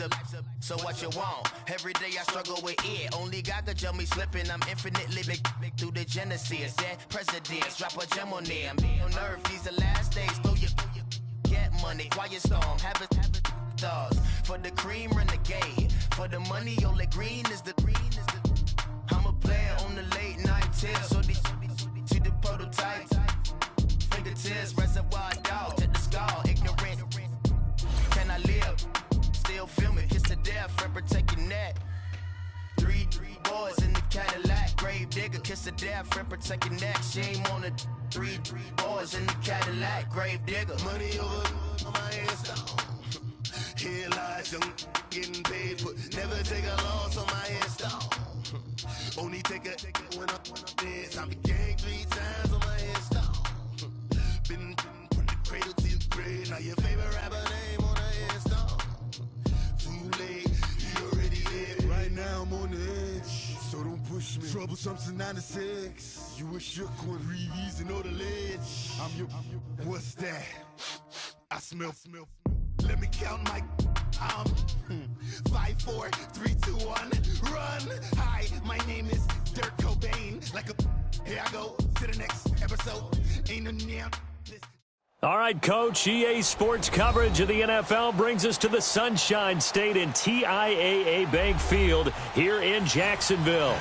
life's a so what you want? Every day I struggle with it. Only God could tell me slipping. I'm infinitely big through the genesis. Dead presidents, drop a gem on them. On earth, these the last days. Throw your get money, quiet storm, have it stars. For the cream, renegade. For the money, only green is the I'm a player on the late night tip. So these see the prototype. Fingertips, reservoir dog, check the skull, ignorant. Can I live? Still film it, kiss to death, friend protecting that. Three boys in the Cadillac, grave digger, kiss to death, friend protecting that. Shame on the three boys in the Cadillac, grave digger. Money over on my headstone. Here lies young getting paid, but never take a loss on my headstone. Only take a when I'm dead. Time to gang 3 times on my headstone. Been from the cradle to the grave. Now your favorite rapper name on the headstone. Too late, you already dead. Right now I'm on the edge, so don't push me. Troublesome since 96. You a shook one, breathe and know the ledge. I'm your. What's that? I smell. Let me count my. 5, 4, 3, 2, 1, run. Hi, my name is Dirk Cobain. Like a. Here I go to the next episode. Ain't no damn. All right, Coach, EA Sports coverage of the NFL brings us to the Sunshine State in TIAA Bank Field here in Jacksonville.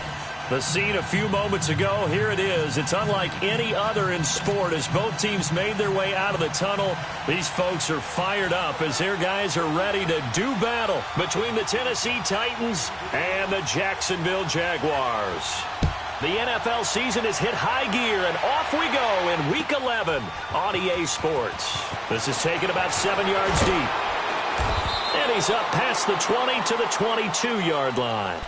The scene a few moments ago, here it is. It's unlike any other in sport as both teams made their way out of the tunnel. These folks are fired up as their guys are ready to do battle between the Tennessee Titans and the Jacksonville Jaguars. The NFL season has hit high gear, and off we go in Week 11 on EA Sports. This is taken about 7 yards deep. And he's up past the 20 to the 22-yard line.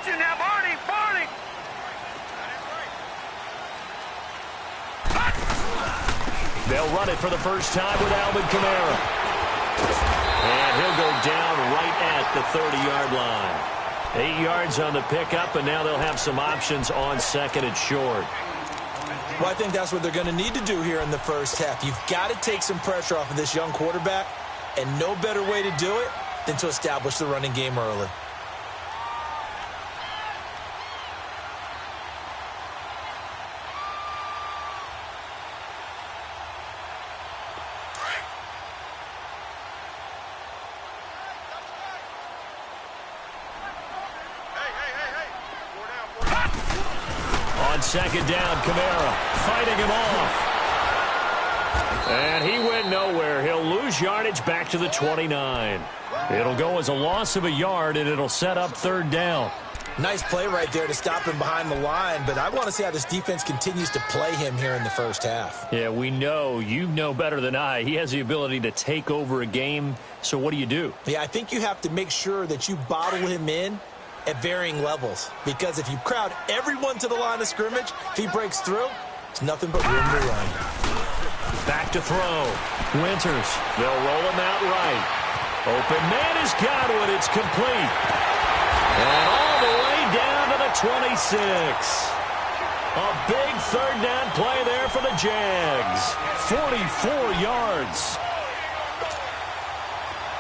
Now, Barney! They'll run it for the first time with Alvin Kamara. And he'll go down right at the 30-yard line. 8 yards on the pickup, and now they'll have some options on second and short. Well, I think that's what they're going to need to do here in the first half. You've got to take some pressure off of this young quarterback, and no better way to do it than to establish the running game early. Second down, Kamara fighting him off. And he went nowhere. He'll lose yardage back to the 29. It'll go as a loss of a yard, and it'll set up third down. Nice play right there to stop him behind the line, but I want to see how this defense continues to play him here in the first half. Yeah, we know. You know better than I. He has the ability to take over a game, so what do? Yeah, I think you have to make sure that you bottle him in at varying levels, because if you crowd everyone to the line of scrimmage, if he breaks through, it's nothing but room to run. Back to throw. Winters. They'll roll him out right. Open man has got it. It's complete. And all the way down to the 26. A big third down play there for the Jags. 44 yards.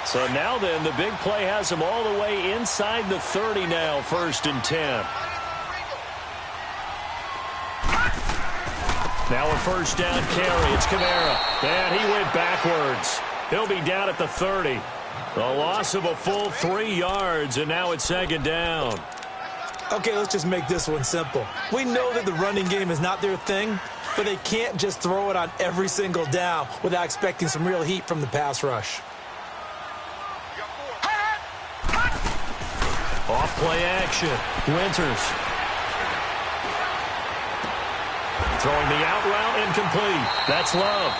So now then, the big play has them all the way inside the 30 now, 1st and 10. Now a first down carry. It's Kamara. And he went backwards. He'll be down at the 30. The loss of a full 3 yards, and now it's second down. Okay, let's just make this one simple. We know that the running game is not their thing, but they can't just throw it on every single down without expecting some real heat from the pass rush. Off play action. Winters. Throwing the out route incomplete. That's Love.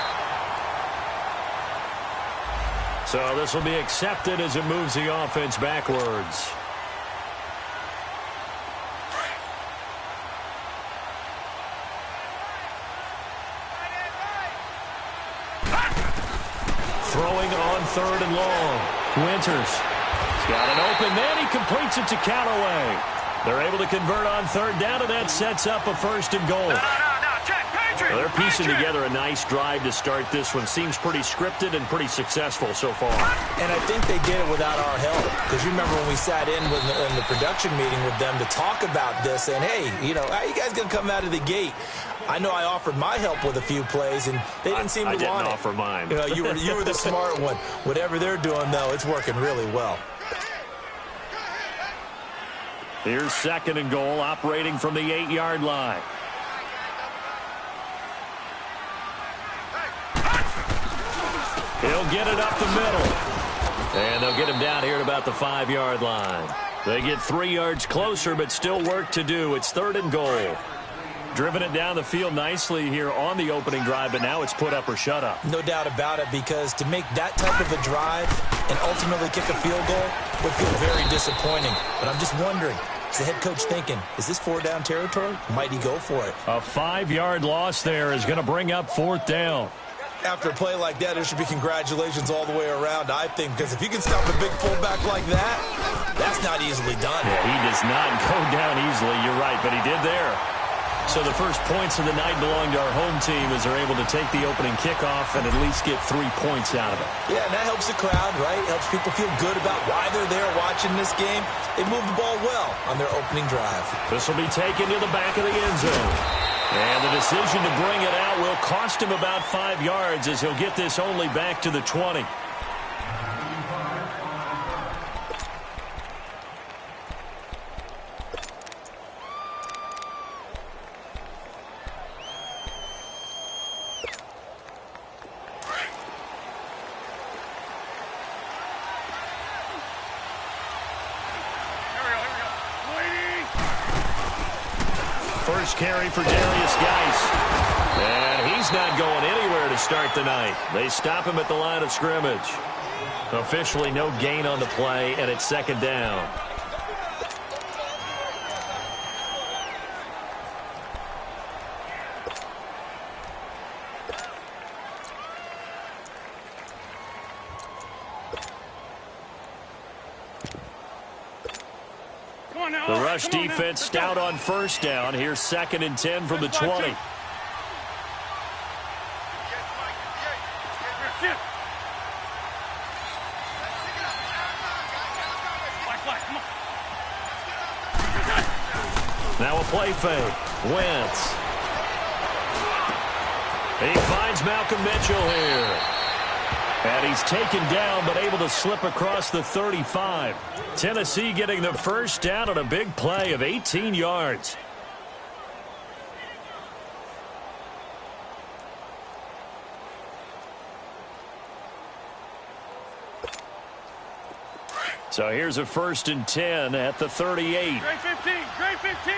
So this will be accepted as it moves the offense backwards. throwing on 3rd and long. Winters. He's got an open man. He completes it to Callaway. They're able to convert on 3rd down, and that sets up a 1st and goal. Well, they're piecing together a nice drive to start this one. Seems pretty scripted and pretty successful so far. And I think they did it without our help. Because you remember when we sat in the production meeting with them to talk about this, and hey, you know, how are you guys going to come out of the gate? I know I offered my help with a few plays, and they didn't seem to want it. I didn't offer mine. You know, you were the smart one. Whatever they're doing, though, it's working really well. Here's 2nd and goal, operating from the 8-yard line. He'll get it up the middle. And they'll get him down here at about the 5-yard line. They get 3 yards closer, but still work to do. It's 3rd and goal. Driven it down the field nicely here on the opening drive, but now it's put up or shut up. No doubt about it, because to make that type of a drive and ultimately kick a field goal would feel very disappointing. But I'm just wondering, is the head coach thinking, is this 4-down territory? Might he go for it? A 5-yard loss there is going to bring up 4th down. After a play like that, there should be congratulations all the way around, I think, because if you can stop a big fullback like that, that's not easily done. Yeah, he does not go down easily, you're right, but he did there. So the first points of the night belong to our home team as they're able to take the opening kickoff and at least get 3 points out of it. Yeah, and that helps the crowd, right? Helps people feel good about why they're there watching this game. They moved the ball well on their opening drive. This will be taken to the back of the end zone. And the decision to bring it out will cost him about 5 yards as he'll get this only back to the 20. First carry for Darius Geis. And he's not going anywhere to start the night. They stop him at the line of scrimmage. Officially no gain on the play, and it's 2nd down. The rush defense stout on 1st down. Here's 2nd and 10 from the 20. Now a play fake. Wentz. He finds Malcolm Mitchell here. And he's taken down, but able to slip across the 35. Tennessee getting the 1st down on a big play of 18 yards. So here's a 1st and 10 at the 38. Great 15, great 15.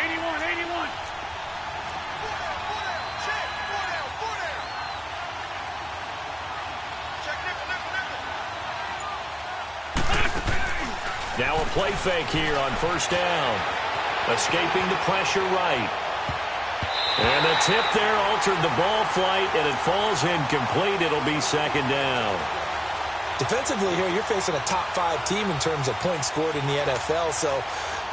81, 81. Now a play fake here on 1st down. Escaping the pressure right. And the tip there altered the ball flight, and it falls incomplete. It'll be 2nd down. Defensively here, you're facing a top 5 team in terms of points scored in the NFL. So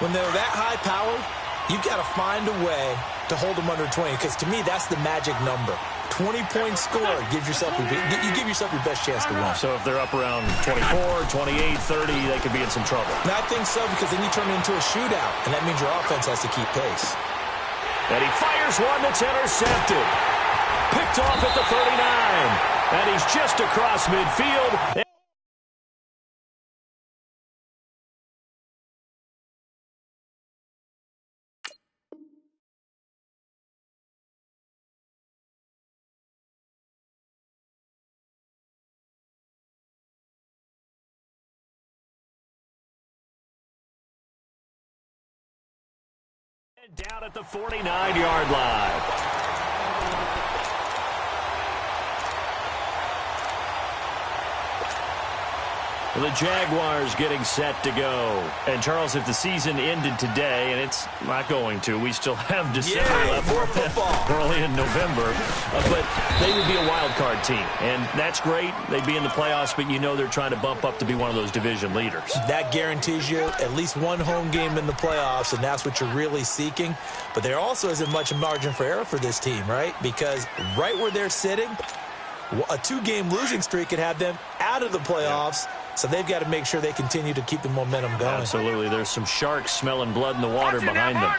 when they're that high-powered, you've got to find a way to hold them under 20. Because to me, that's the magic number. 20-point score gives yourself you give yourself your best chance to win. So if they're up around 24, 28, 30, they could be in some trouble. And I think so, because then you turn it into a shootout, and that means your offense has to keep pace. And he fires one that's intercepted. Picked off at the 39. And he's just across midfield. Down at the 49-yard line. The Jaguars getting set to go. And, Charles, if the season ended today, and it's not going to, we still have December left. More football. We're only in November, but they would be a wild card team, and that's great. They'd be in the playoffs, but you know they're trying to bump up to be one of those division leaders. That guarantees you at least one home game in the playoffs, and that's what you're really seeking. But there also isn't much margin for error for this team, right? Because right where they're sitting, a 2-game losing streak could have them out of the playoffs. So they've got to make sure they continue to keep the momentum going. Absolutely. There's some sharks smelling blood in the water behind them.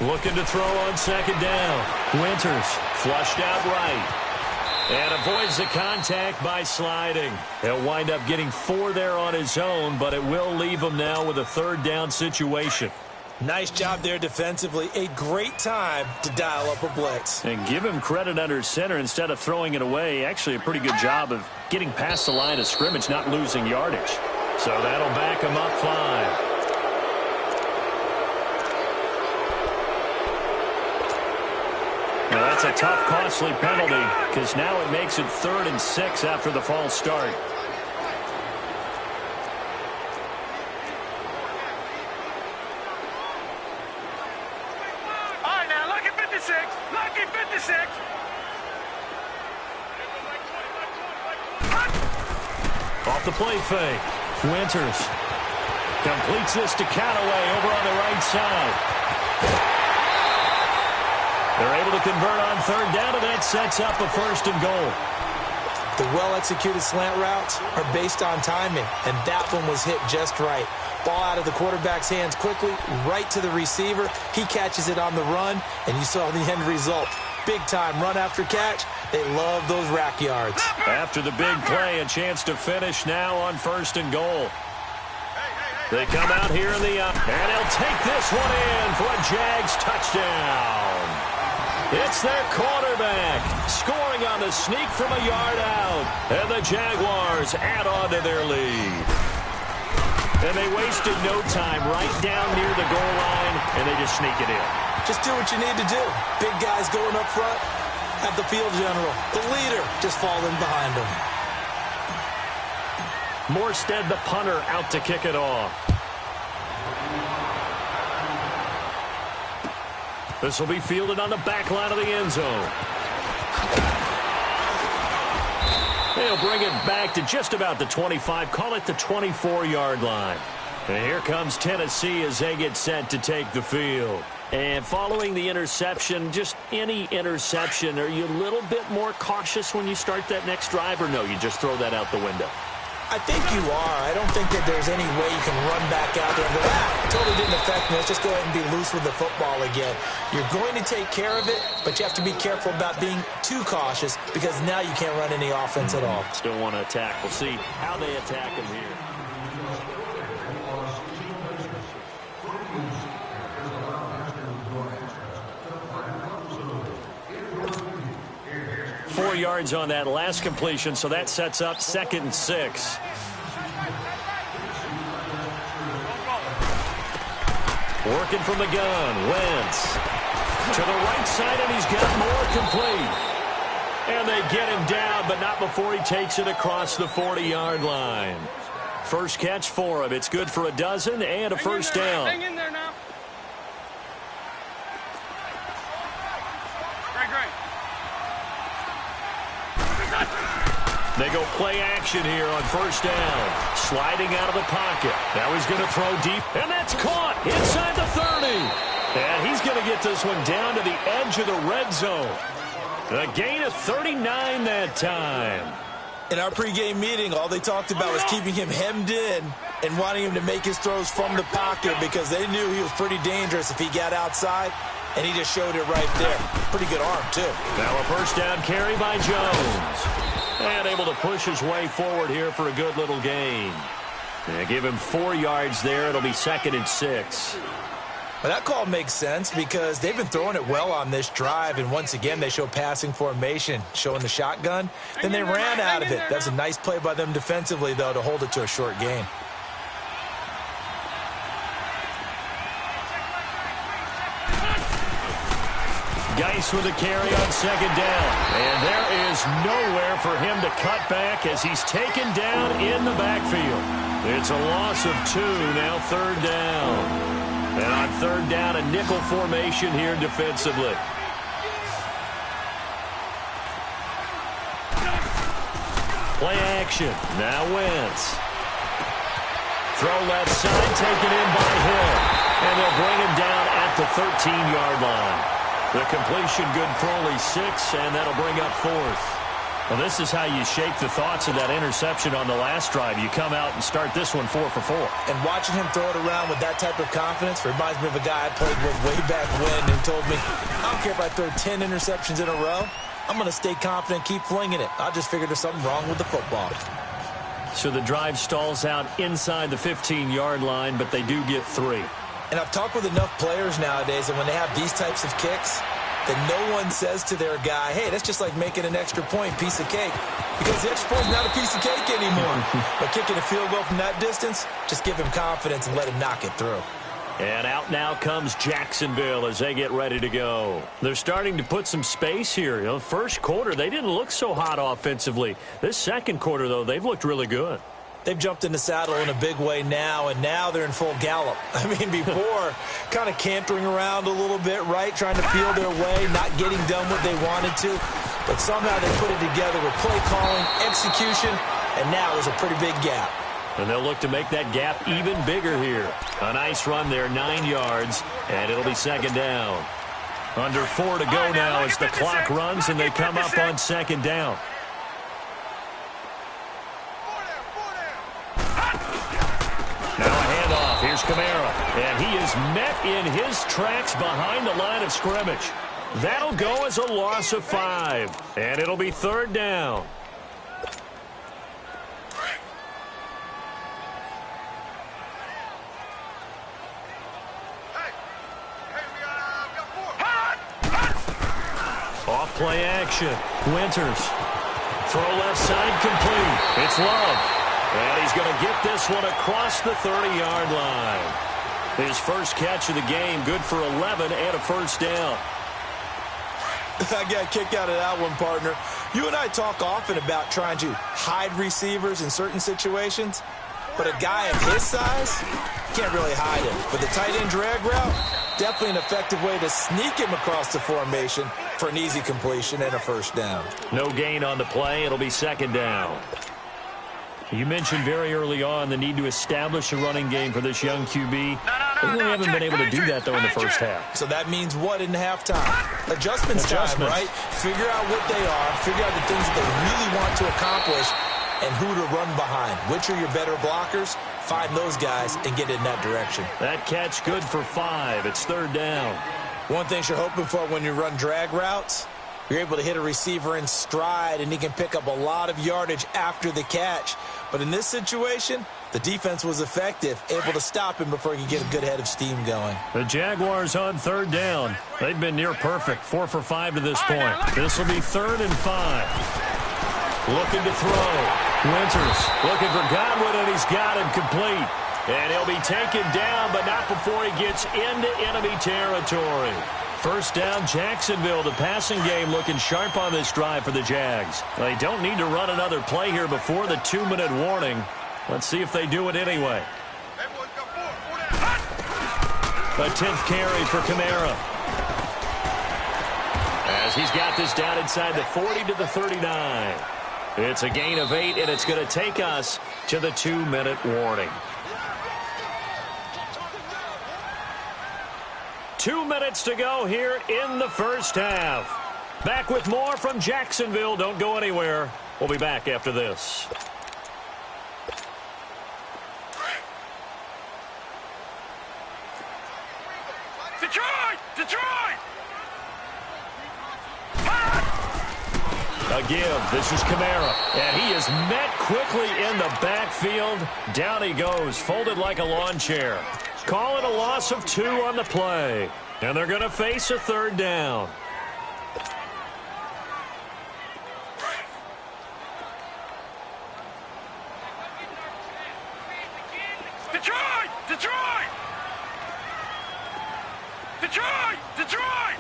Looking to throw on second down. Winters flushed out right. And avoids the contact by sliding. He'll wind up getting 4 there on his own, but it will leave him now with a 3rd down situation. Nice job there defensively. A great time to dial up a blitz. And give him credit under center instead of throwing it away. Actually a pretty good job of getting past the line of scrimmage, not losing yardage. So that'll back him up 5. Now that's a tough, costly penalty because now it makes it 3rd and 6 after the false start. Off the play fake. Winters completes this to Callaway over on the right side. They're able to convert on 3rd down, and that sets up a 1st and goal. The well-executed slant routes are based on timing, and that one was hit just right. Ball out of the quarterback's hands quickly, right to the receiver. He catches it on the run, and you saw the end result. Big-time run after catch. They love those rack yards. After the big play, a chance to finish now on 1st and goal. They come out here in the and they'll take this one in for a Jags touchdown. It's their quarterback scoring on the sneak from a yard out. And the Jaguars add on to their lead. And they wasted no time right down near the goal line, and they just sneak it in. Just do what you need to do. Big guys going up front. Have the field general, the leader, just falling behind him. Morstead, the punter, out to kick it off. This will be fielded on the back line of the end zone. They'll bring it back to just about the 25, call it the 24-yard line. And here comes Tennessee as they get set to take the field. And following the interception, just any interception, are you a little bit more cautious when you start that next drive, or no, you just throw that out the window? I think you are. I don't think that there's any way you can run back out there and go, totally didn't affect me. Let's just go ahead and be loose with the football again. You're going to take care of it, but you have to be careful about being too cautious because now you can't run any offense at all. Still want to attack. We'll see how they attack him here. 4 yards on that last completion, so that sets up 2nd and 6. Working from the gun, Wentz to the right side, and he's got more complete. And they get him down, but not before he takes it across the 40-yard line. First catch for him. It's good for a dozen and a 1st down. Hang in there now. Great. They go play action here on 1st down. Sliding out of the pocket. Now he's going to throw deep, and that's caught inside the 30. And he's going to get this one down to the edge of the red zone. A gain of 39 that time. In our pregame meeting, all they talked about was keeping him hemmed in and wanting him to make his throws from the pocket because they knew he was pretty dangerous if he got outside, and he just showed it right there. Pretty good arm, too. Now a 1st down carry by Jones. And able to push his way forward here for a good little gain. They give him 4 yards there. It'll be 2nd and 6. Well, that call makes sense because they've been throwing it well on this drive, and once again they show passing formation, showing the shotgun. Then they ran out of it. That's a nice play by them defensively, though, to hold it to a short gain. Geis with a carry on 2nd down. And there is nowhere for him to cut back as he's taken down in the backfield. It's a loss of 2, now 3rd down. And on third down, a nickel formation here defensively. Play action. Now Wentz. Throw left side, taken in by Hill. And they'll bring him down at the 13-yard line. The completion good for only 6, and that'll bring up 4th. Well, this is how you shake the thoughts of that interception on the last drive. You come out and start this one 4 for 4. And watching him throw it around with that type of confidence reminds me of a guy I played with way back when who told me, I don't care if I throw 10 interceptions in a row. I'm going to stay confident, keep flinging it. I just figured there's something wrong with the football. So the drive stalls out inside the 15-yard line, but they do get 3. And I've talked with enough players nowadays, and when they have these types of kicks, that no one says to their guy, hey, that's just like making an extra point, piece of cake. Because the extra point is not a piece of cake anymore. But kicking a field goal from that distance, just give him confidence and let him knock it through. And out now comes Jacksonville as they get ready to go. They're starting to put some space here. You know, first quarter, they didn't look so hot offensively. This second quarter, though, they've looked really good. They've jumped in the saddle in a big way now, and now they're in full gallop. I mean, before, kind of cantering around a little bit, right, trying to feel their way, not getting done what they wanted to. But somehow they put it together with play calling, execution, and now there's a pretty big gap. And they'll look to make that gap even bigger here. A nice run there, 9 yards, and it'll be second down. Under 4 to go now as the clock runs and they come up on second down. Now a handoff. Here's Kamara. And he is met in his tracks behind the line of scrimmage. That'll go as a loss of 5. And it'll be third down. Off play action. Winters. Throw left side complete. It's Love. And he's going to get this one across the 30-yard line. His first catch of the game, good for 11 and a first down. I got a kick out of that one, partner. You and I talk often about trying to hide receivers in certain situations, but a guy of his size can't really hide him. But the tight end drag route, definitely an effective way to sneak him across the formation for an easy completion and a first down. No gain on the play. It'll be second down. You mentioned very early on the need to establish a running game for this young QB. They really haven't been able to do that, though, in the first half. So that means what in halftime? Adjustments time, right? Figure out what they are, figure out the things that they really want to accomplish, and who to run behind. Which are your better blockers? Find those guys and get in that direction. That catch good for 5. It's third down. One thing you're hoping for when you run drag routes, you're able to hit a receiver in stride, and he can pick up a lot of yardage after the catch. But in this situation, the defense was effective, able to stop him before he could get a good head of steam going. The Jaguars on third down. They've been near perfect, 4 for 5 to this point. This will be 3rd and 5. Looking to throw. Winters looking for Godwin, and he's got him complete. And he'll be taken down, but not before he gets into enemy territory. First down, Jacksonville. The passing game looking sharp on this drive for the Jags. They don't need to run another play here before the 2-minute warning. Let's see if they do it anyway. A 10th carry for Kamara. As he's got this down inside the 40 to the 39. It's a gain of 8, and it's going to take us to the 2-minute warning. 2 minutes to go here in the first half. Back with more from Jacksonville. Don't go anywhere. We'll be back after this. Detroit! Detroit! A give. This is Kamara. And he is met quickly in the backfield. Down he goes, folded like a lawn chair. Call it a loss of 2 on the play. And they're going to face a third down. Detroit! Detroit! Detroit! Detroit!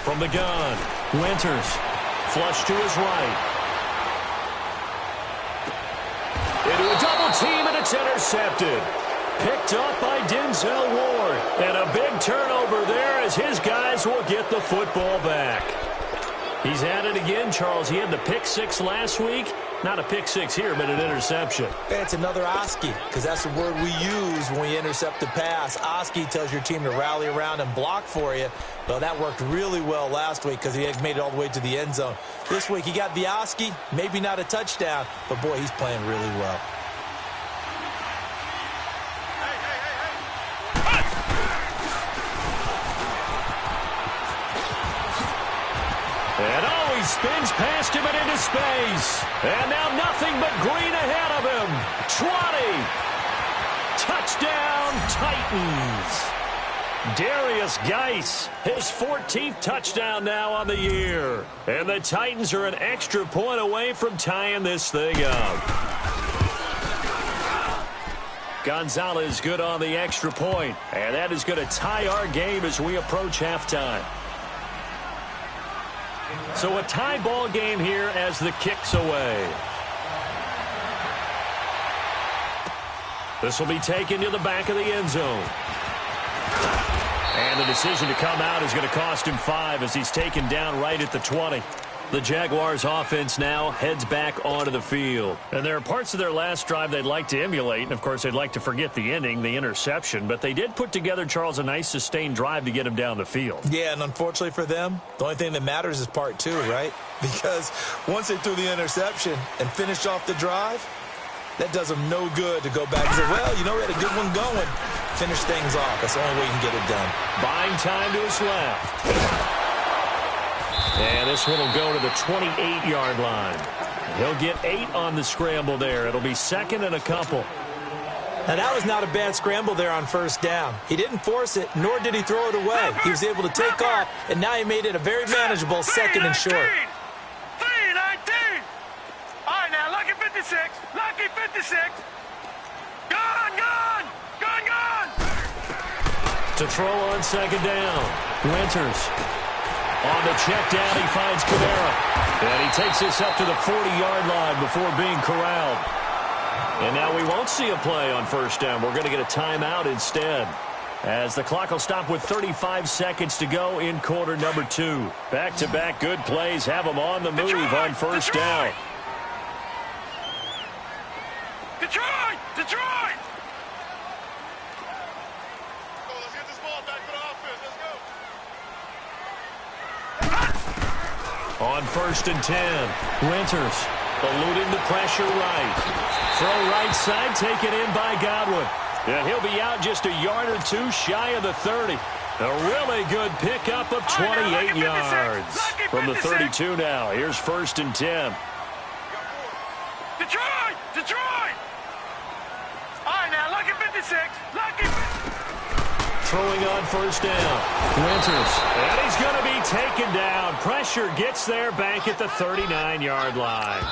From the gun, Winters. Flush to his right. Into a double team, and it's intercepted. Picked off by Denzel Ward. And a big turnover there as his guys will get the football back. He's at it again, Charles. He had the pick six last week. Not a pick six here, but an interception. It's another Oski, because that's the word we use when we intercept the pass. Oski tells your team to rally around and block for you. Well, that worked really well last week because he had made it all the way to the end zone. This week he got the Oski, maybe not a touchdown, but boy, he's playing really well. And oh, he spins past him and into space. And now nothing but green ahead of him. 20. Touchdown, Titans. Darius Geis, his 14th touchdown now on the year. And the Titans are an extra point away from tying this thing up. Gonzalez good on the extra point. And that is going to tie our game as we approach halftime. So a tie ball game here as the kick's away. This will be taken to the back of the end zone. And the decision to come out is going to cost him 5 as he's taken down right at the 20. The Jaguars offense now heads back onto the field. And there are parts of their last drive they'd like to emulate. And, of course, they'd like to forget the ending, the interception. But they did put together, Charles, a nice sustained drive to get him down the field. Yeah, and unfortunately for them, the only thing that matters is part 2, right? Because once they threw the interception and finished off the drive, that does them no good to go back and say, well, you know, we had a good one going. Finish things off. That's the only way you can get it done. Buying time to his left. And this one will go to the 28-yard line. He'll get 8 on the scramble there. It'll be second and a couple. Now, that was not a bad scramble there on first down. He didn't force it, nor did he throw it away. He was able to take off, and now he made it a very manageable second and short. 3-19. All right, now, lucky 56. Lucky 56. Gone. To throw on second down. Winters. On the check down, he finds Kamara. And he takes this up to the 40-yard line before being corralled. And now we won't see a play on first down. We're going to get a timeout instead, as the clock will stop with 35 seconds to go in quarter number 2. Back-to-back good plays have them on the move on first down. Detroit! Let's get this ball back for the offense. Let's go. On first and 10, Winters eluding the pressure right. Throw right side, taken in by Godwin. And he'll be out just a yard or two shy of the 30. A really good pickup of 28 yards. From the 32 now, here's first and 10. Detroit! All right, now, lucky 56. Throwing on first down. Winters. And he's going to be taken down. Pressure gets there back at the 39-yard line.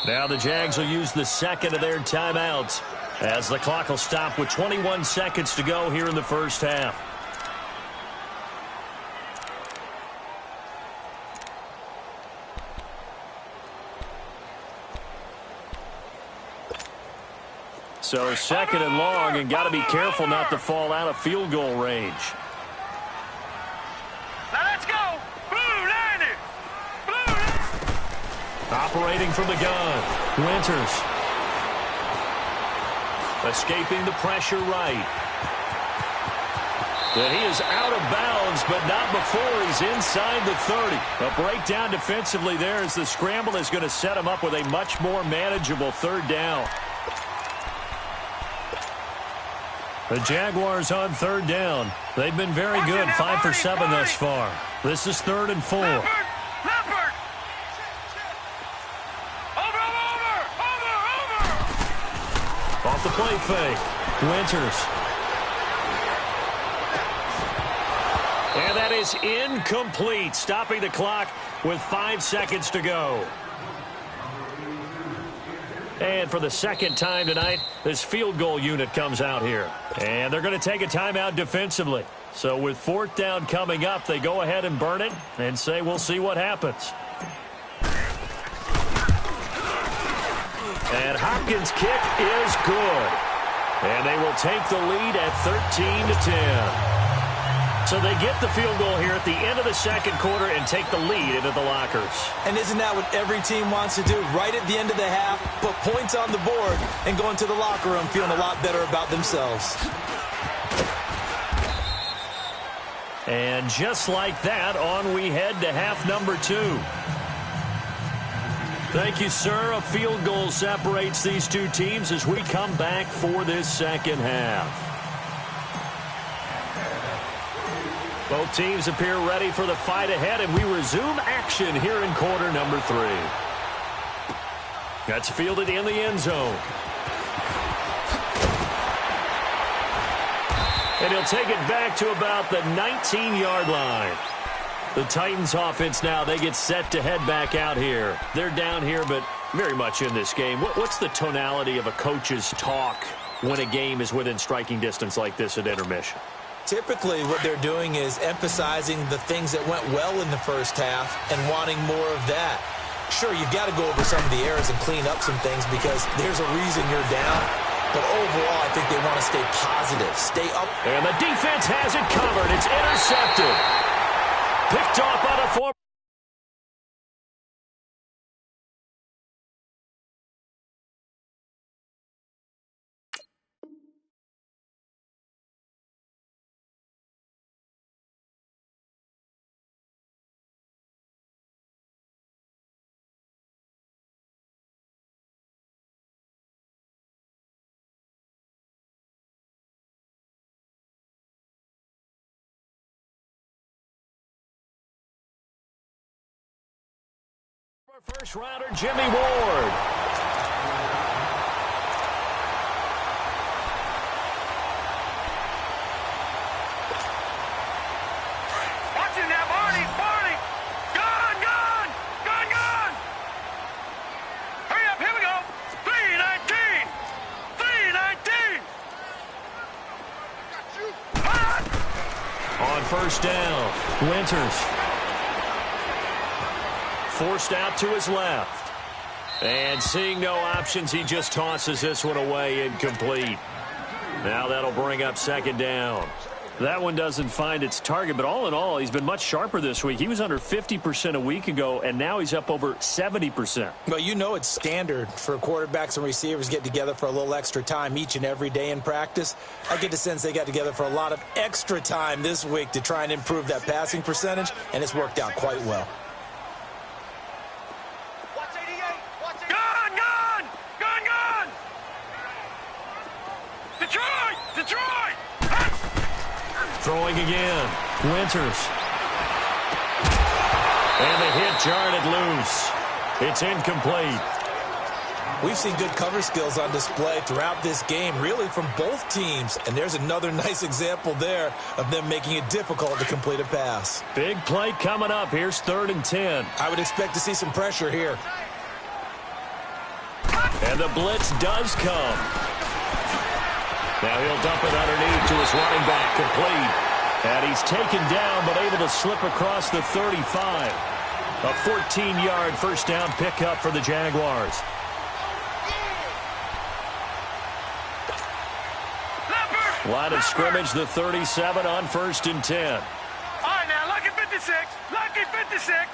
Now the Jags will use the second of their timeouts, as the clock will stop with 21 seconds to go here in the first half. So second and long, and got to be careful not to fall out of field goal range. Now let's go. Blue Liner. Operating from the gun, Winters. Escaping the pressure right. And he is out of bounds, but not before he's inside the 30. A breakdown defensively there as the scramble is going to set him up with a much more manageable third down. The Jaguars on third down. They've been very good, 5 for 7 thus far. This is 3rd and 4. Leopard. Over. Off the play fake. Winters. And that is incomplete, stopping the clock with 5 seconds to go. And for the second time tonight, this field goal unit comes out here. And they're going to take a timeout defensively. So with 4th down coming up, they go ahead and burn it and say, we'll see what happens. And Hopkins' kick is good. And they will take the lead at 13-10. So they get the field goal here at the end of the second quarter and take the lead into the lockers. And isn't that what every team wants to do? Right at the end of the half, put points on the board and go into the locker room feeling a lot better about themselves. And just like that, on we head to half number 2. Thank you, sir. A field goal separates these two teams as we come back for this second half. Both teams appear ready for the fight ahead, and we resume action here in quarter number 3. That's fielded in the end zone. And he'll take it back to about the 19-yard line. The Titans offense now, they get set to head back out here. They're down here, but very much in this game. What's the tonality of a coach's talk when a game is within striking distance like this at intermission? Typically, what they're doing is emphasizing the things that went well in the first half and wanting more of that. Sure, you've got to go over some of the errors and clean up some things because there's a reason you're down. But overall, I think they want to stay positive, stay up. And the defense has it covered. It's intercepted. Picked off by the former. First rounder, Jimmy Ward. Watch him now, Barney! Barney! Gone! Gone! Gone! Gone! Hurry up, here we go! 3:19! 3:19! On first down, Winters. Forced out to his left. And seeing no options, he just tosses this one away, incomplete. Now that'll bring up second down. That one doesn't find its target, but all in all, he's been much sharper this week. He was under 50% a week ago, and now he's up over 70%. Well, you know it's standard for quarterbacks and receivers get together for a little extra time each and every day in practice. I get the sense they got together for a lot of extra time this week to try and improve that passing percentage, and it's worked out quite well. Throwing again. Winters. And the hit jarred it loose. It's incomplete. We've seen good cover skills on display throughout this game, really from both teams. And there's another nice example there of them making it difficult to complete a pass. Big play coming up. Here's 3rd and 10. I would expect to see some pressure here. And the blitz does come. Now he'll dump it underneath to his running back, complete. And he's taken down, but able to slip across the 35. A 14-yard first down pickup for the Jaguars. Line of scrimmage, the 37 on 1st and 10. All right, now, lucky 56. Lucky 56.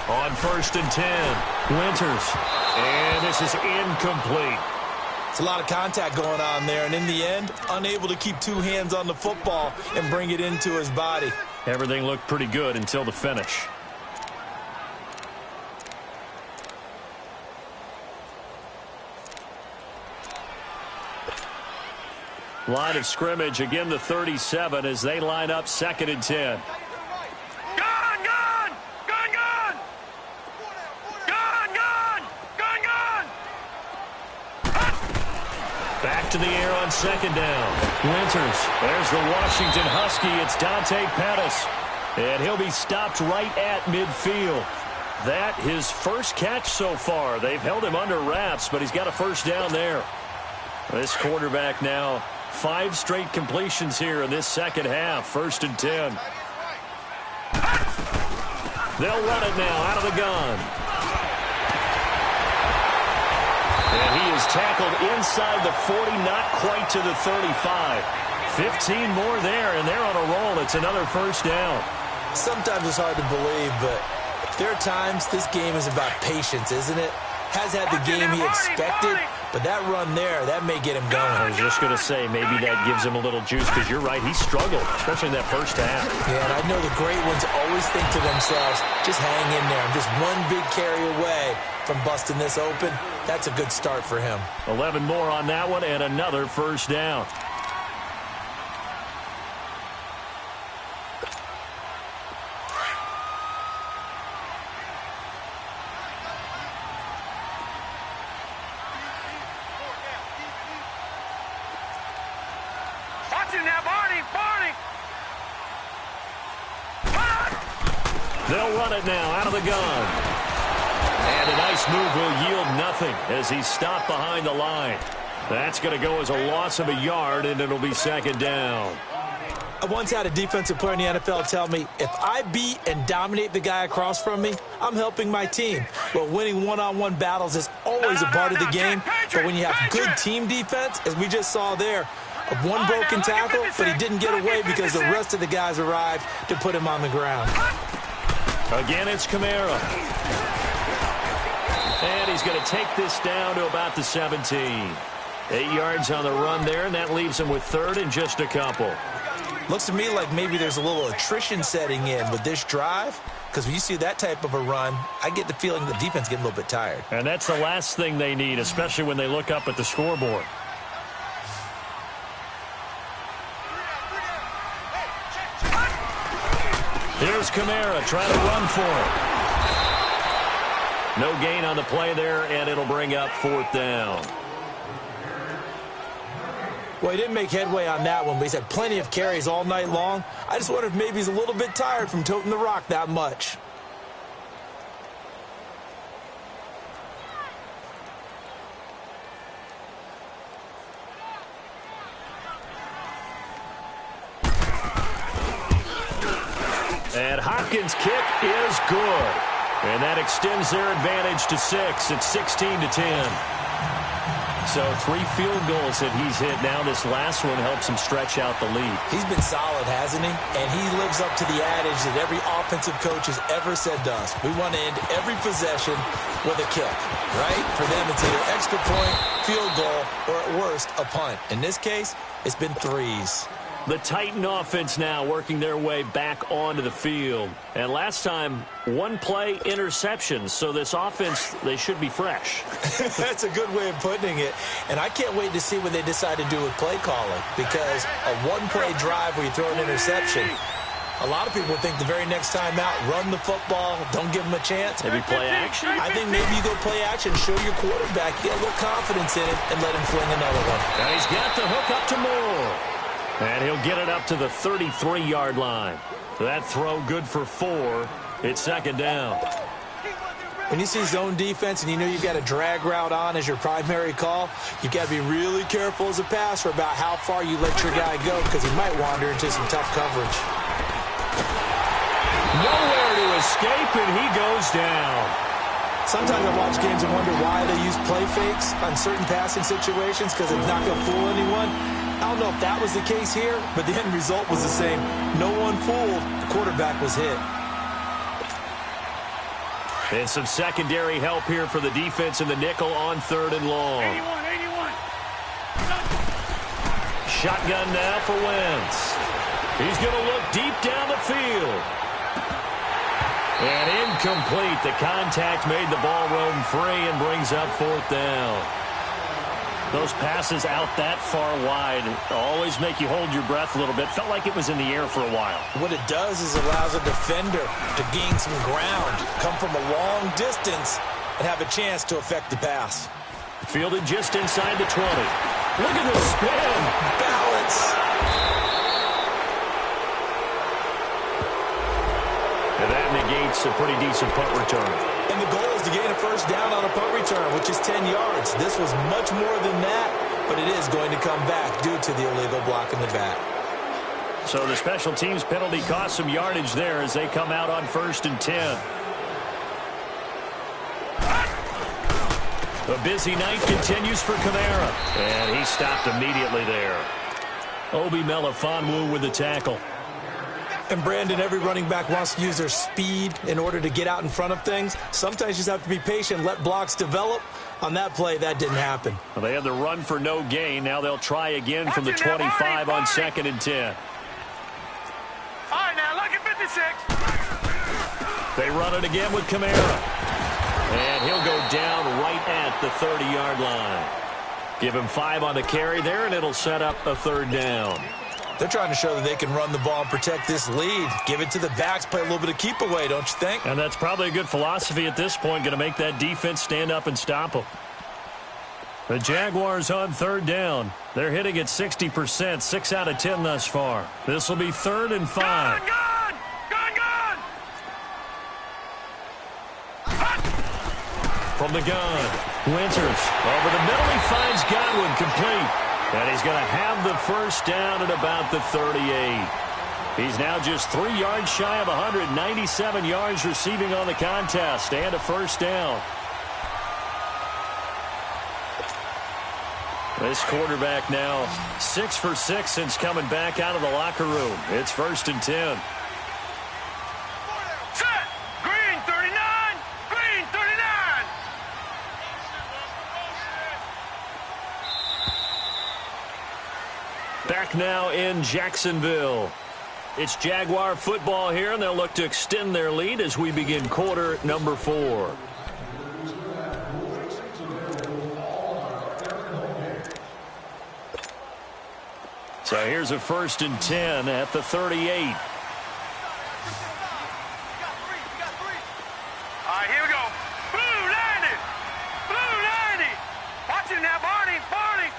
On 1st and 10, Winters. And this is incomplete. It's a lot of contact going on there, and in the end, unable to keep two hands on the football and bring it into his body. Everything looked pretty good until the finish. Line of scrimmage, again the 37 as they line up 2nd and 10. Back to the air on 2nd down. Winters. There's the Washington Husky. It's Dante Pettis. And he'll be stopped right at midfield. That his first catch so far. They've held him under wraps, but he's got a first down there. This quarterback now 5 straight completions here in this second half. 1st and 10. They'll run it now out of the gun. And he is tackled inside the 40, not quite to the 35. 15 more there, and they're on a roll. It's another first down. Sometimes it's hard to believe, but there are times this game is about patience, isn't it? Has had the game he expected, but that run there, that may get him going. I was just going to say, maybe that gives him a little juice, because you're right, he struggled, especially in that first half. Yeah, and I know the great ones always think to themselves, just hang in there. I'm just one big carry away from busting this open. That's a good start for him. 11 more on that one, and another first down. They'll run it now out of the gun. And a nice move will yield nothing as he's stopped behind the line. That's going to go as a loss of a yard, and it'll be second down. I once had a defensive player in the NFL tell me, if I beat and dominate the guy across from me, I'm helping my team. Well, winning one-on-one battles is always a part of the game. But when you have good team defense, as we just saw there, one broken tackle, but he didn't get away because the rest of the guys arrived to put him on the ground. Again, it's Kamara. And he's going to take this down to about the 17. 8 yards on the run there, and that leaves him with third and just a couple. Looks to me like maybe there's a little attrition setting in with this drive, because when you see that type of a run, I get the feeling the defense getting a little bit tired. And that's the last thing they need, especially when they look up at the scoreboard. Here's Kamara trying to run for it. No gain on the play there, and it'll bring up fourth down. Well, he didn't make headway on that one, but he's had plenty of carries all night long. I just wonder if maybe he's a little bit tired from toting the rock that much. And Hopkins' kick is good. And that extends their advantage to 6. It's 16-10. So 3 field goals that he's hit now. This last one helps him stretch out the lead. He's been solid, hasn't he? And he lives up to the adage that every offensive coach has ever said to us. We want to end every possession with a kick, right? For them, it's either extra point, field goal, or at worst, a punt. In this case, it's been 3s. The Titan offense now working their way back onto the field. And last time, 1 play interception. So this offense, they should be fresh. That's a good way of putting it. And I can't wait to see what they decide to do with play calling. Because a 1-play drive where you throw an interception, a lot of people think the very next time out, run the football, don't give them a chance. Maybe play action? I think maybe you go play action, show your quarterback, get a little confidence in it, and let him fling another one. And he's got the hook up to Moore. And he'll get it up to the 33-yard line. That throw good for 4. It's second down. When you see zone defense and you know you've got a drag route on as your primary call, you've got to be really careful as a passer about how far you let your guy go, because he might wander into some tough coverage. Nowhere to escape, and he goes down. Sometimes I watch games and wonder why they use play fakes on certain passing situations, because it's not going to fool anyone. I don't know if that was the case here, but the end result was the same. No one fooled. The quarterback was hit. And some secondary help here for the defense in the nickel on 3rd and long. 81. Shotgun now for Wentz. He's going to look deep down the field. And incomplete. The contact made the ball roam free and brings up 4th down. Those passes out that far wide always make you hold your breath a little bit. Felt like it was in the air for a while. What it does is allows a defender to gain some ground, come from a long distance, and have a chance to affect the pass. Fielded just inside the 20. Look at the spin. Balance. And that negates a pretty decent punt return. And the goal is to gain a first down on a punt return, which is 10 yards. This was much more than that, but it is going to come back due to the illegal block in the back. So the special teams penalty cost some yardage there as they come out on 1st and 10. A busy night continues for Kamara. And he stopped immediately there. Obi Melifonwu with the tackle. And Brandon, every running back wants to use their speed in order to get out in front of things. Sometimes you just have to be patient, let blocks develop. On that play, that didn't happen. Well, they had the run for no gain. Now they'll try again from the 25 on 2nd and 10. All right, now look at 56. They run it again with Kamara. And he'll go down right at the 30-yard line. Give him 5 on the carry there, and it'll set up a 3rd down. They're trying to show that they can run the ball and protect this lead. Give it to the backs, play a little bit of keep away, don't you think? And that's probably a good philosophy at this point, going to make that defense stand up and stop them. The Jaguars on 3rd down. They're hitting at 60%, 6 out of 10 thus far. This will be 3rd and 5. Gun! From the gun, Winters over the middle. He finds Godwin complete. And he's going to have the 1st down at about the 38. He's now just 3 yards shy of 197 yards receiving on the contest and a 1st down. This quarterback now 6 for 6 since coming back out of the locker room. It's 1st and 10. Set! Green 39! Green 39! Back now in Jacksonville. It's Jaguar football here, and they'll look to extend their lead as we begin quarter number 4. So here's a 1st and 10 at the 38. All right, here we go. Blue 90! Blue 90! Watch it now, Barney! Barney!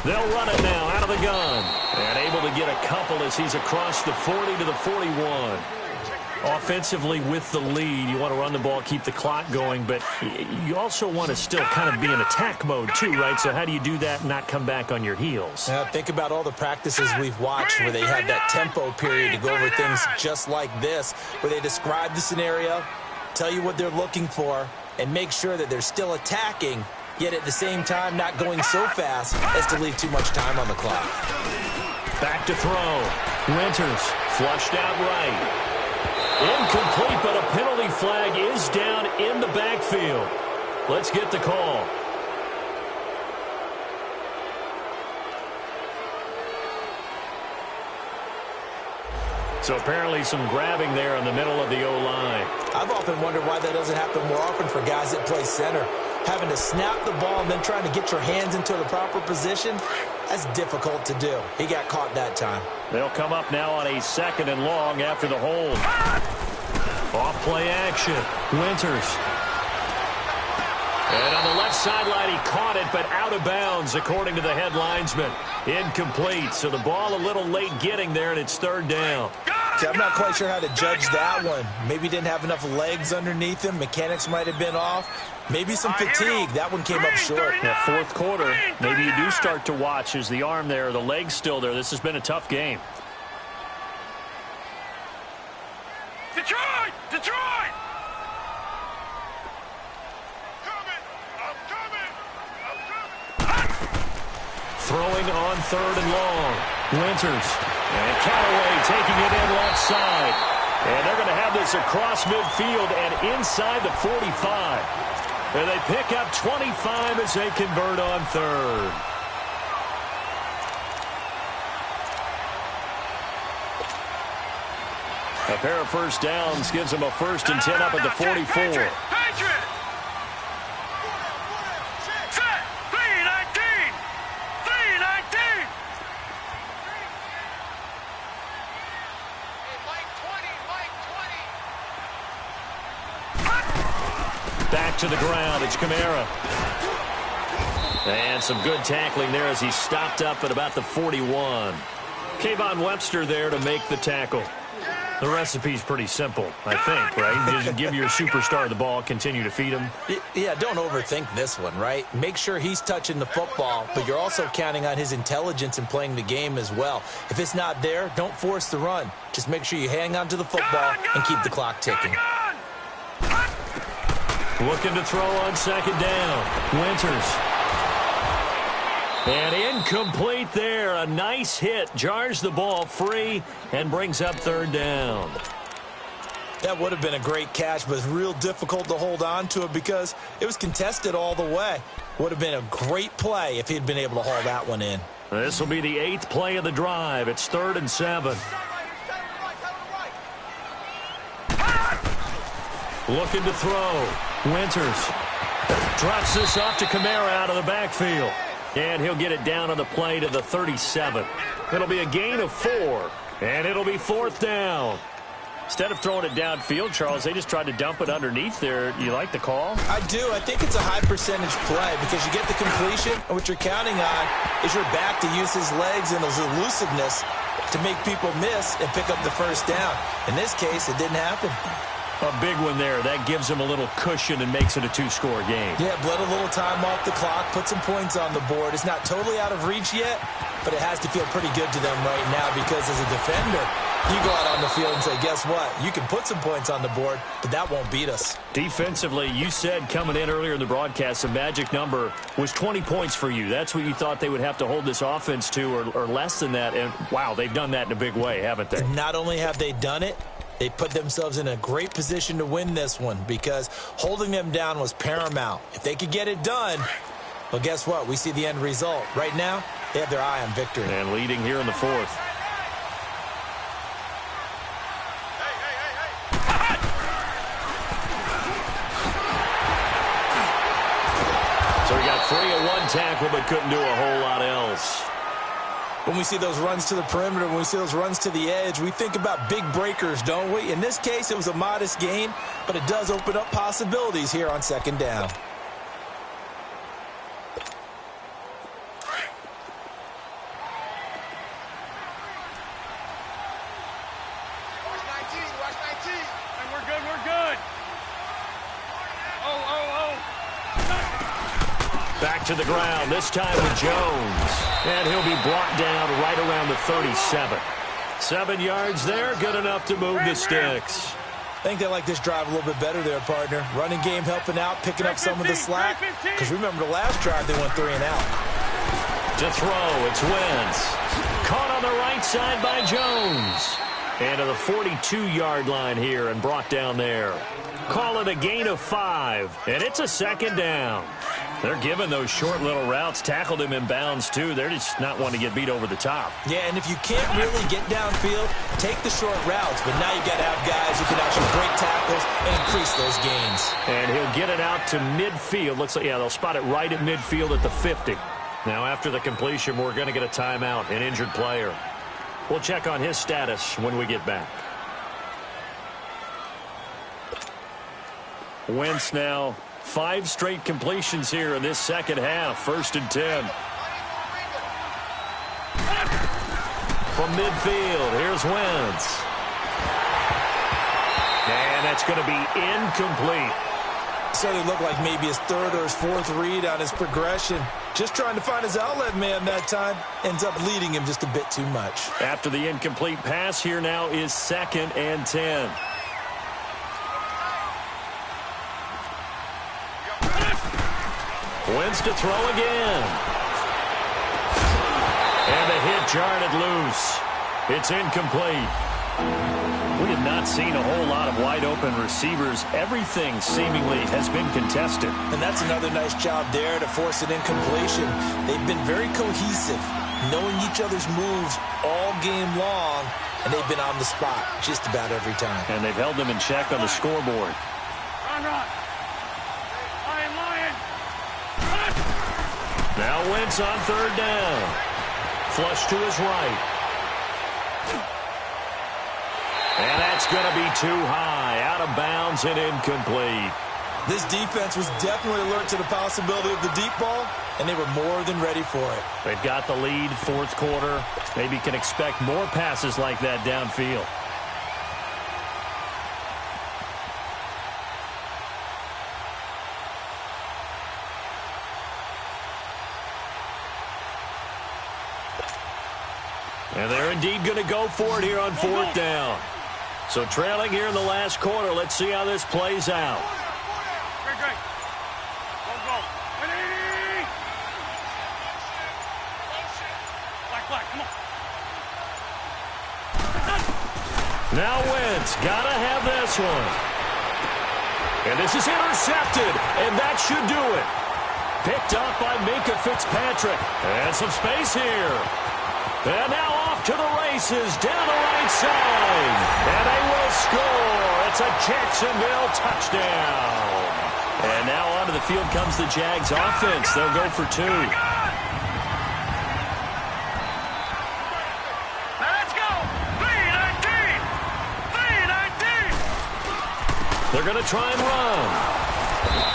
They'll run it now out of the gun. And able to get a couple as he's across the 40 to the 41. Offensively with the lead, you want to run the ball, keep the clock going, but you also want to still kind of be in attack mode too, right? So how do you do that and not come back on your heels? Think about all the practices we've watched where they have that tempo period to go over things just like this, where they describe the scenario, tell you what they're looking for, and make sure that they're still attacking, yet at the same time not going so fast as to leave too much time on the clock. Back to throw. Winters flushed out right. Incomplete, but a penalty flag is down in the backfield. Let's get the call. So apparently some grabbing there in the middle of the O-line. I've often wondered why that doesn't happen more often for guys that play center. Having to snap the ball and then trying to get your hands into the proper position, that's difficult to do. He got caught that time. They'll come up now on a 2nd and long after the hold. Off play action. Winters. And on the left sideline, he caught it, but out of bounds, according to the head linesman. Incomplete, so the ball a little late getting there, and it's 3rd down. See, I'm not quite sure how to judge that one. Maybe didn't have enough legs underneath him. Mechanics might have been off. Maybe some fatigue. That one came up short. Yeah, 4th quarter, maybe you do start to watch as the arm there, the leg's still there. This has been a tough game. Detroit! Detroit! I'm coming! Throwing on 3rd and long. Winters. And Callaway taking it in left side. And they're going to have this across midfield and inside the 45. And they pick up 25 as they convert on 3rd. A pair of 1st downs gives them a 1st and 10 up at the 44. Patriot! Set! 319! 319! Back to the ground. It's Kamara. And some good tackling there as he stopped up at about the 41. Kayvon Webster there to make the tackle. The recipe's pretty simple, I think, right? Just give your superstar the ball, continue to feed him. Yeah, don't overthink this one, right? Make sure he's touching the football, but you're also counting on his intelligence in playing the game as well. If it's not there, don't force the run. Just make sure you hang on to the football and keep the clock ticking. Looking to throw on second down. Winters. And incomplete there. A nice hit. Jars the ball free and brings up third down. That would have been a great catch, but it's real difficult to hold on to it because it was contested all the way. Would have been a great play if he'd been able to haul that one in. This will be the 8th play of the drive. It's 3rd and 7. Looking to throw. Winters drops this off to Kamara out of the backfield. And he'll get it down on the play to the 37. It'll be a gain of 4. And it'll be 4th down. Instead of throwing it downfield, Charles, they just tried to dump it underneath there. You like the call? I do. I think it's a high percentage play because you get the completion, and what you're counting on is your back to use his legs and his elusiveness to make people miss and pick up the first down. In this case, it didn't happen. A big one there. That gives them a little cushion and makes it a 2-score game. Yeah, bled a little time off the clock, put some points on the board. It's not totally out of reach yet, but it has to feel pretty good to them right now because as a defender, you go out on the field and say, guess what? You can put some points on the board, but that won't beat us. Defensively, you said coming in earlier in the broadcast, the magic number was 20 points for you. That's what you thought they would have to hold this offense to or less than that. And, wow, they've done that in a big way, haven't they? And not only have they done it, they put themselves in a great position to win this one because holding them down was paramount. If they could get it done, well, guess what? We see the end result. Right now, they have their eye on victory. And leading here in the 4th. So we got 3 at one tackle, but couldn't do a whole lot else. When we see those runs to the perimeter, when we see those runs to the edge, we think about big breakers, don't we? In this case, it was a modest gain, but it does open up possibilities here on second down. Watch 19. And we're good. Back to the ground, this time with Jones. And he'll be brought down right around the 37. 7 yards there, good enough to move the sticks. I think they like this drive a little bit better there, partner. Running game helping out, picking up some of the slack. Because remember the last drive, they went 3 and out. To throw, it's Wentz. Caught on the right side by Jones. And to the 42-yard line here and brought down there. Call it a gain of 5. And it's a second down. They're giving those short little routes. Tackled him in bounds, too. They're just not wanting to get beat over the top. Yeah, and if you can't really get downfield, take the short routes. But now you've got to have guys who can actually break tackles and increase those gains. And he'll get it out to midfield. Looks like, yeah, they'll spot it right at midfield at the 50. Now, after the completion, we're going to get a timeout, an injured player. We'll check on his status when we get back. Wentz now 5 straight completions here in this second half. 1st and 10. From midfield, here's Wentz. And that's going to be incomplete. So it looked like maybe his 3rd or his 4th read on his progression. Just trying to find his outlet man that time. Ends up leading him just a bit too much. After the incomplete pass, here now is 2nd and 10. Wentz to throw again. And the hit jarred it loose. It's incomplete. We have not seen a whole lot of wide-open receivers. Everything seemingly has been contested. And that's another nice job there to force an incompletion. They've been very cohesive, knowing each other's moves all game long, and they've been on the spot just about every time. And they've held them in check on the scoreboard. Run. Lion. Now Wentz on 3rd down. Flush to his right. And that's going to be too high. Out of bounds and incomplete. This defense was definitely alert to the possibility of the deep ball, and they were more than ready for it. They've got the lead, 4th quarter. Maybe can expect more passes like that downfield. And they're indeed going to go for it here on 4th down. So trailing here in the last quarter, let's see how this plays out. Great. Now Wentz, gotta have this one. And this is intercepted, and that should do it. Picked up by Minkah Fitzpatrick. And some space here. And now off to the races, down the right side. And they will score. It's a Jacksonville touchdown. And now onto the field comes the Jags offense. They'll go for two. They're going to try and run.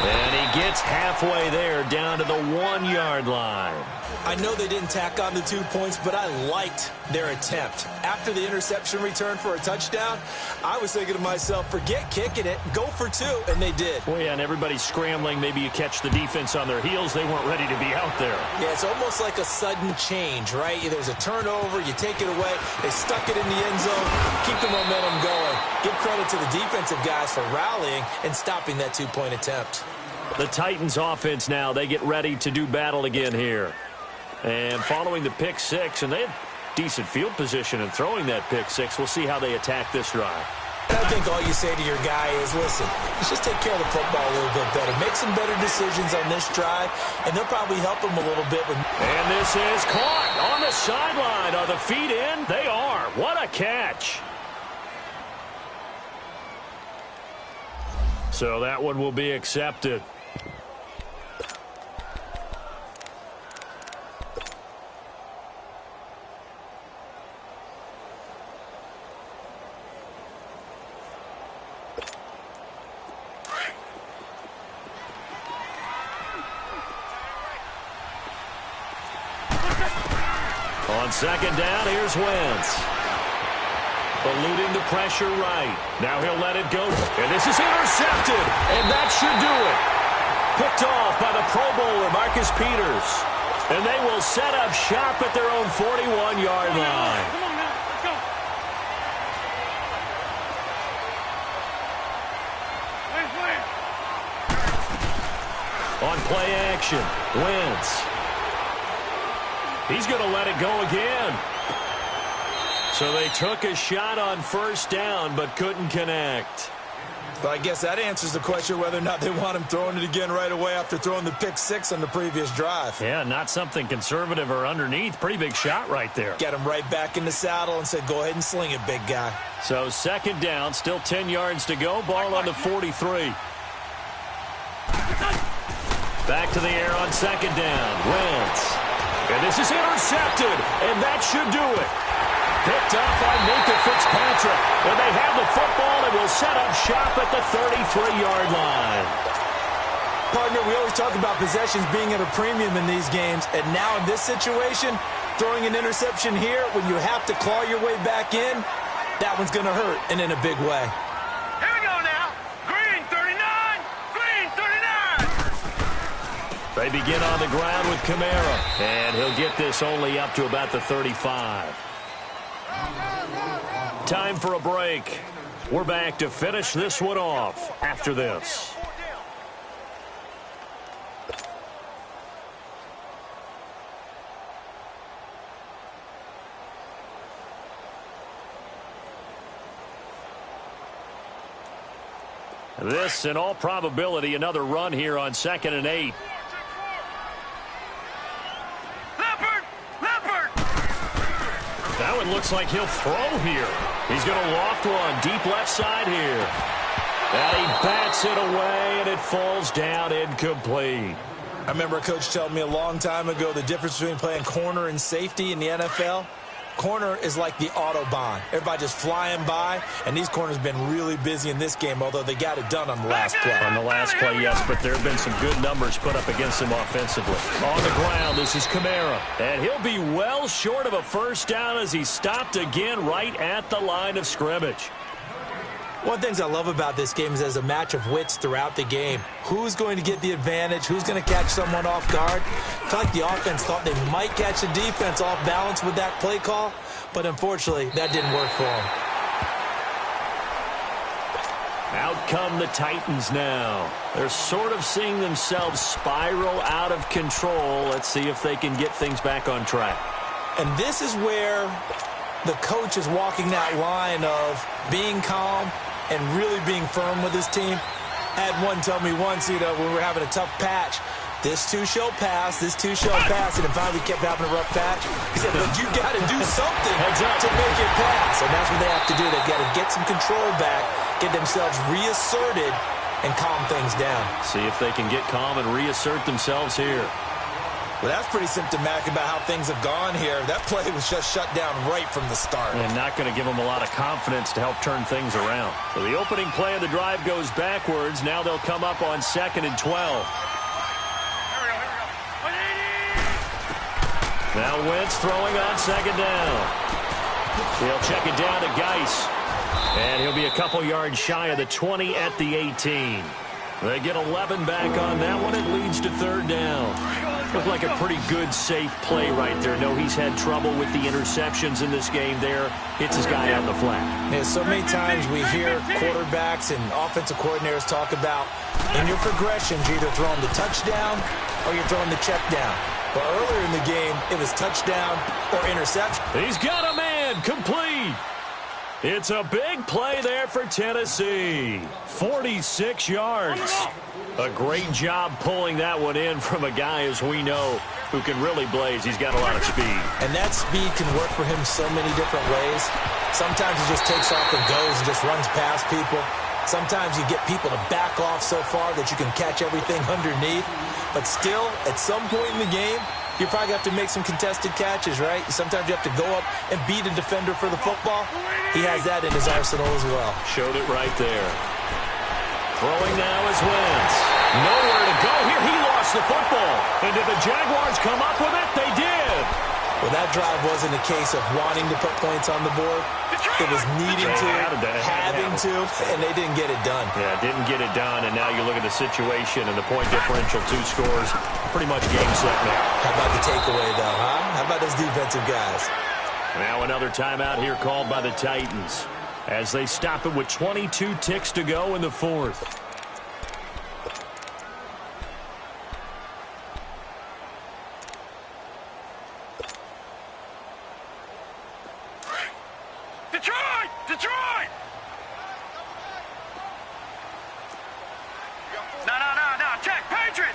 And he gets halfway there, down to the 1-yard line. I know they didn't tack on the 2 points, but I liked their attempt. After the interception return for a touchdown, I was thinking to myself, forget kicking it, go for two, and they did. Well, yeah, and everybody's scrambling. Maybe you catch the defense on their heels. They weren't ready to be out there. Yeah, it's almost like a sudden change, right? There's a turnover, you take it away, they stuck it in the end zone, keep the momentum going. Give credit to the defensive guys for rallying and stopping that 2-point attempt. The Titans offense now, they get ready to do battle again here. And following the pick six, and they have decent field position in throwing that pick six. We'll see how they attack this drive. I think all you say to your guy is, listen, let's just take care of the football a little bit better. Make some better decisions on this drive, and they'll probably help him a little bit. And this is caught on the sideline. Are the feet in? They are. What a catch. So that one will be accepted. On second down, here's Wentz. Eluding the pressure right. Now he'll let it go. And this is intercepted. And that should do it. Picked off by the Pro Bowler, Marcus Peters. And they will set up shop at their own 41-yard line. Come on now, let's go. On play action, Wentz. He's going to let it go again. So they took a shot on first down, but couldn't connect. But I guess that answers the question whether or not they want him throwing it again right away after throwing the pick six on the previous drive. Yeah, not something conservative or underneath. Pretty big shot right there. Get him right back in the saddle and said, go ahead and sling it, big guy. So second down, still 10 yards to go. Ball on the 43. Back to the air on second down. Wentz. And this is intercepted, and that should do it. Picked up by Minkah Fitzpatrick. And they have the football and will set up shop at the 33-yard line. Partner, we always talk about possessions being at a premium in these games, and now in this situation, throwing an interception here when you have to claw your way back in, that one's going to hurt, and in a big way. Here we go now. Green 39. Green 39. They begin on the ground with Kamara, and he'll get this only up to about the 35. Time for a break. We're back to finish this one off after this. This, in all probability, another run here on 2nd and 8. That one looks like he'll throw here. He's going to loft one deep left side here. And he bats it away, and it falls down incomplete. I remember a coach telling me a long time ago the difference between playing corner and safety in the NFL. Corner is like the Autobahn. Everybody just flying by, and these corners have been really busy in this game, although they got it done on the last play. On the last play, yes, but there have been some good numbers put up against him offensively. On the ground, this is Kamara. And he'll be well short of a first down as he stopped again right at the line of scrimmage. One of the things I love about this game is there's a match of wits throughout the game. Who's going to get the advantage? Who's going to catch someone off guard? I feel like the offense thought they might catch the defense off balance with that play call, but unfortunately, that didn't work for them. Out come the Titans now. They're sort of seeing themselves spiral out of control. Let's see if they can get things back on track. And this is where the coach is walking that line of being calm and really being firm with his team. I had one tell me once, when we were having a tough patch, this too shall pass, this too shall pass, and then finally kept having a rough patch. He said, but you got to do something to make it pass. And that's what they have to do. They've got to get some control back, get themselves reasserted, and calm things down. See if they can get calm and reassert themselves here. Well, that's pretty symptomatic about how things have gone here. That play was just shut down right from the start. And not going to give them a lot of confidence to help turn things around. So the opening play of the drive goes backwards. Now they'll come up on 2nd and 12. Now Wentz throwing on 2nd down. He'll check it down to Geis. And he'll be a couple yards shy of the 20 at the 18. They get 11 back on that one. It leads to 3rd down. Looked like a pretty good, safe play right there. No, he's had trouble with the interceptions in this game there. Hits his guy out in the flat. Yeah, so many times we hear quarterbacks and offensive coordinators talk about in your progressions, you're either throwing the touchdown or you're throwing the check down. But earlier in the game, it was touchdown or interception. He's got a man complete. It's a big play there for Tennessee. 46 yards. A great job pulling that one in from a guy, as we know, who can really blaze. He's got a lot of speed. And that speed can work for him so many different ways. Sometimes he just takes off and goes and just runs past people. Sometimes you get people to back off so far that you can catch everything underneath. But still, at some point in the game, you probably have to make some contested catches, right? Sometimes you have to go up and beat a defender for the football. He has that in his arsenal as well. Showed it right there. Throwing now is Wentz. Nowhere to go here. He lost the football. And did the Jaguars come up with it? They did. Well, that drive wasn't a case of wanting to put points on the board. It was needing to, having to, and they didn't get it done. Yeah, didn't get it done, and now you look at the situation and the point differential, 2 scores, pretty much game, set, now. How about the takeaway, though, huh? How about those defensive guys? Now another timeout here called by the Titans as they stop it with 22 ticks to go in the 4th. Detroit! No, check, Patriot!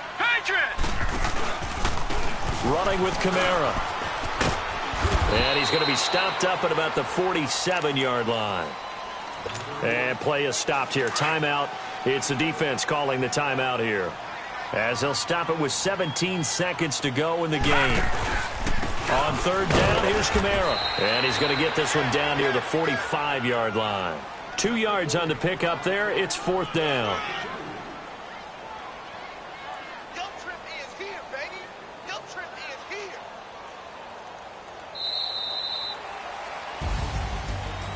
Running with Kamara. And he's going to be stopped up at about the 47-yard line. And play is stopped here. Timeout. It's the defense calling the timeout here, as they'll stop it with 17 seconds to go in the game. On 3rd down, here's Kamara. And he's going to get this one down near the 45-yard line. 2 yards on the pickup there. It's 4th down. Your trip is here, baby. Your trip is here.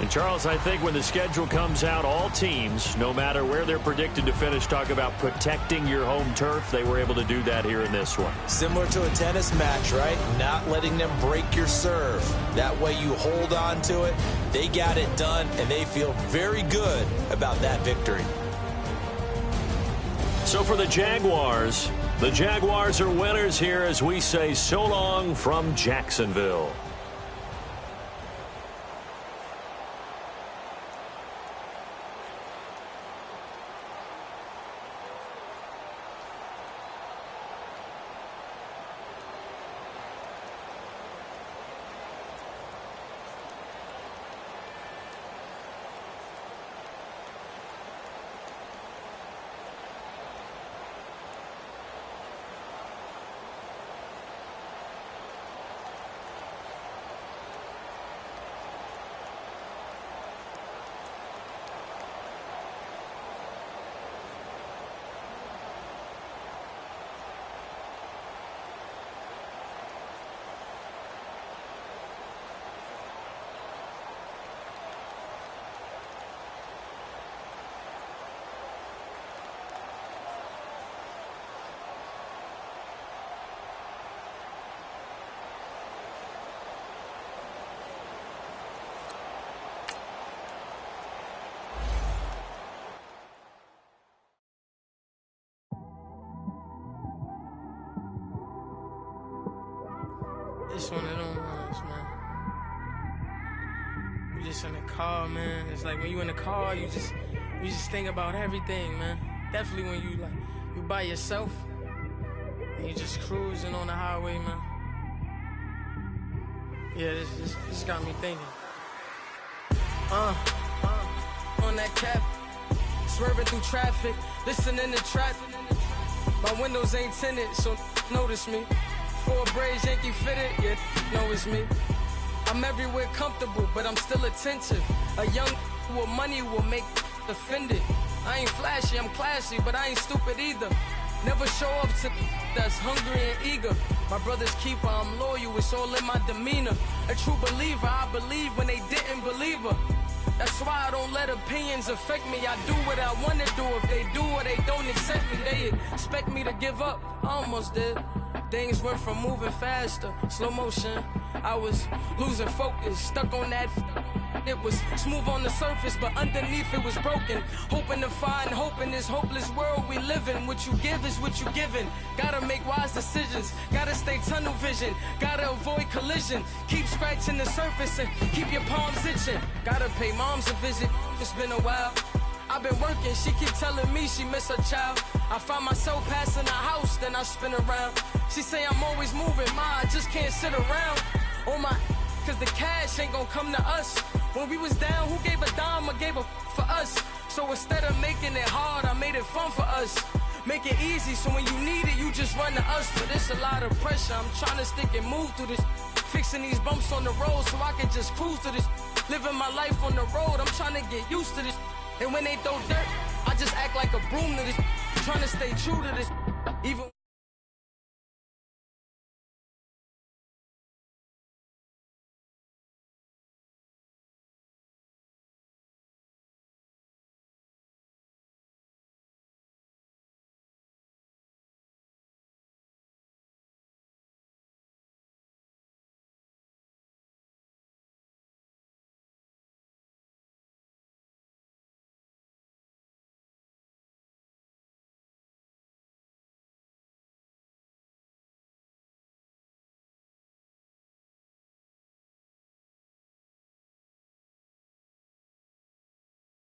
And, Charles, I think when the schedule comes out, all teams, no matter where they're predicted to finish, talk about protecting your home turf. They were able to do that here in this one. Similar to a tennis match, right? Not letting them break your serve. That way you hold on to it. They got it done, and they feel very good about that victory. So for the Jaguars are winners here as we say so long from Jacksonville. It's one of them ones, man. just in the car, man. It's like when you in the car, you just think about everything, man. Definitely when you by yourself and you just cruising on the highway, man. Yeah, this got me thinking. On that cap, swerving through traffic, listening to trap. My windows ain't tinted, so notice me. 4 braids, Yankee fitted, yeah, know it's me. I'm everywhere comfortable, but I'm still attentive. A young with money will make offended. I ain't flashy, I'm classy, but I ain't stupid either. Never show up to that's hungry and eager. My brother's keeper, I'm loyal, it's all in my demeanor. A true believer, I believe when they didn't believe her. That's why I don't let opinions affect me. I do what I want to do. If they do or they don't accept me, they expect me to give up. I almost did. Things went from moving faster, slow motion. I was losing focus, stuck on that. It was smooth on the surface, but underneath it was broken. Hoping to find hope in this hopeless world we live in. What you give is what you given. Gotta make wise decisions. Gotta stay tunnel vision. Gotta avoid collision. Keep scratching the surface and keep your palms itching. Gotta pay moms a visit. It's been a while. I've been working, she keep telling me she miss her child. I find myself passing the house, then I spin around. She say I'm always moving, I just can't sit around. On my, cause the cash ain't gonna come to us. When we was down, who gave a dime or gave a for us? So instead of making it hard, I made it fun for us. Make it easy, so when you need it, you just run to us. But it's a lot of pressure, I'm trying to stick and move through this. Fixing these bumps on the road so I can just cruise to this. Living my life on the road, I'm trying to get used to this. And when they throw dirt, I just act like a broom to this. Trying to stay true to this. Even